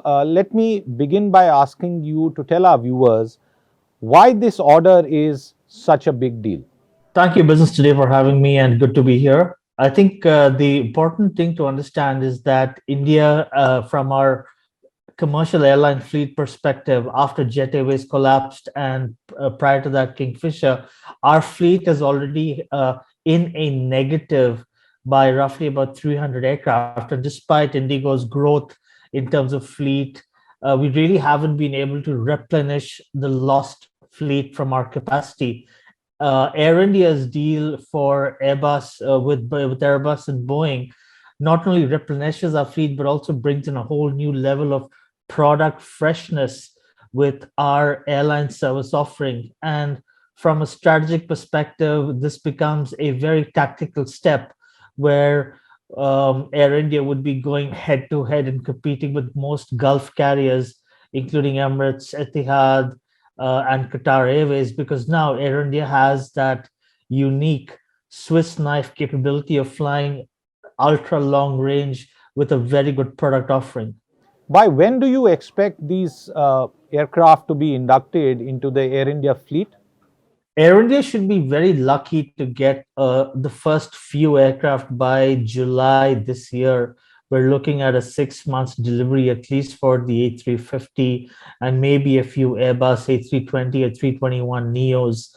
Let me begin by asking you to tell our viewers why this order is such a big deal. Thank you, Business Today, for having me, and good to be here. I think the important thing to understand is that India, from our commercial airline fleet perspective, after Jet Airways collapsed and prior to that, Kingfisher, our fleet is already in a negative by roughly about 300 aircraft. And despite IndiGo's growth in terms of fleet, we really haven't been able to replenish the lost fleet from our capacity. Air India's deal for Airbus with Airbus and Boeing not only replenishes our fleet but also brings in a whole new level of product freshness with our airline service offering. And from a strategic perspective, this becomes a very tactical step where Air India would be going head to head and competing with most Gulf carriers, including Emirates, Etihad, and Qatar Airways, because now Air India has that unique Swiss knife capability of flying ultra long range with a very good product offering. By when do you expect these aircraft to be inducted into the Air India fleet? Air India should be very lucky to get the first few aircraft by July this year. We're looking at a 6 months delivery, at least for the A350 and maybe a few Airbus A320 or 321 Neos.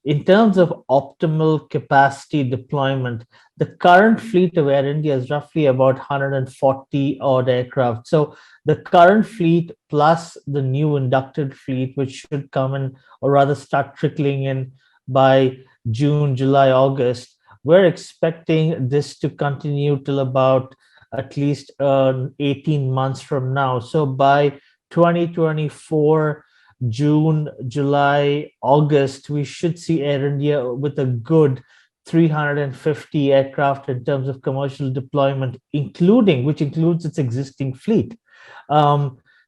In terms of optimal capacity deployment, the current fleet of Air India is roughly about 140 odd aircraft. So the current fleet plus the new inducted fleet, which should come in or rather start trickling in by June, July, August, we're expecting this to continue till about at least 18 months from now. So by 2024, June, July, August, we should see Air India with a good 350 aircraft in terms of commercial deployment, which includes its existing fleet.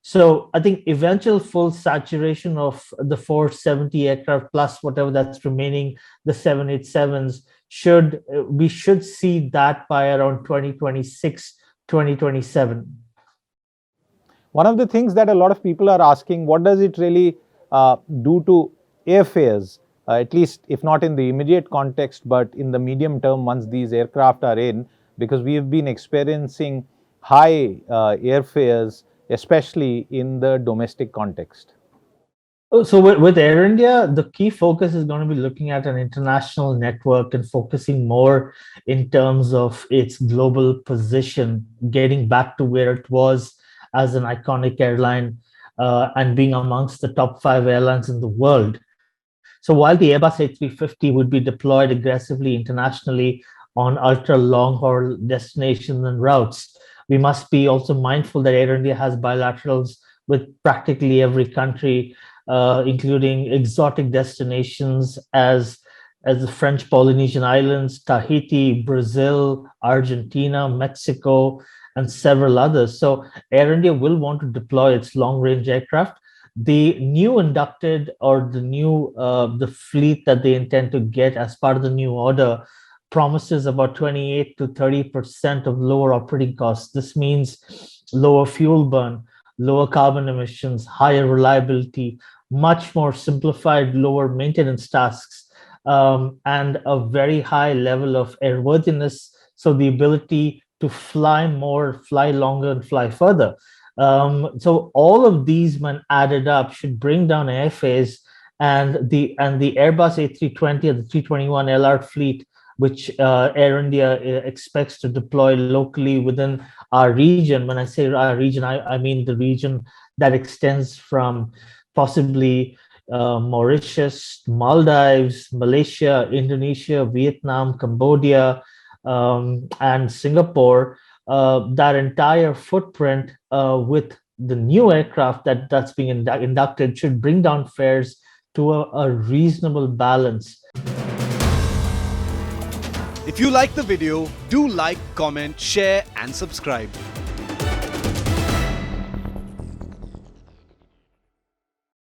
So I think eventual full saturation of the 470 aircraft plus whatever that's remaining, the 787s, we should see that by around 2026, 2027. One of the things that a lot of people are asking, what does it really do to airfares, at least if not in the immediate context, but in the medium term once these aircraft are in, because we have been experiencing high airfares, especially in the domestic context. So with Air India, the key focus is going to be looking at an international network and focusing more in terms of its global position, getting back to where it was as an iconic airline and being amongst the top 5 airlines in the world. So while the Airbus A350 would be deployed aggressively internationally on ultra long haul destinations and routes, we must be also mindful that Air India has bilaterals with practically every country, including exotic destinations as the French Polynesian Islands, Tahiti, Brazil, Argentina, Mexico, and several others. So Air India will want to deploy its long-range aircraft. The new inducted or the fleet that they intend to get as part of the new order promises about 28 to 30% of lower operating costs. This means lower fuel burn, lower carbon emissions, higher reliability, much more simplified, lower maintenance tasks, and a very high level of airworthiness. So the ability to fly more, fly longer, and fly further. So all of these, when added up, should bring down airfares, and the Airbus A320 and the 321 LR fleet, which Air India expects to deploy locally within our region. When I say our region, I mean the region that extends from possibly Mauritius, Maldives, Malaysia, Indonesia, Vietnam, Cambodia, and Singapore. That entire footprint with the new aircraft that's being inducted should bring down fares to a reasonable balance. If you like the video, do like, comment, share and subscribe.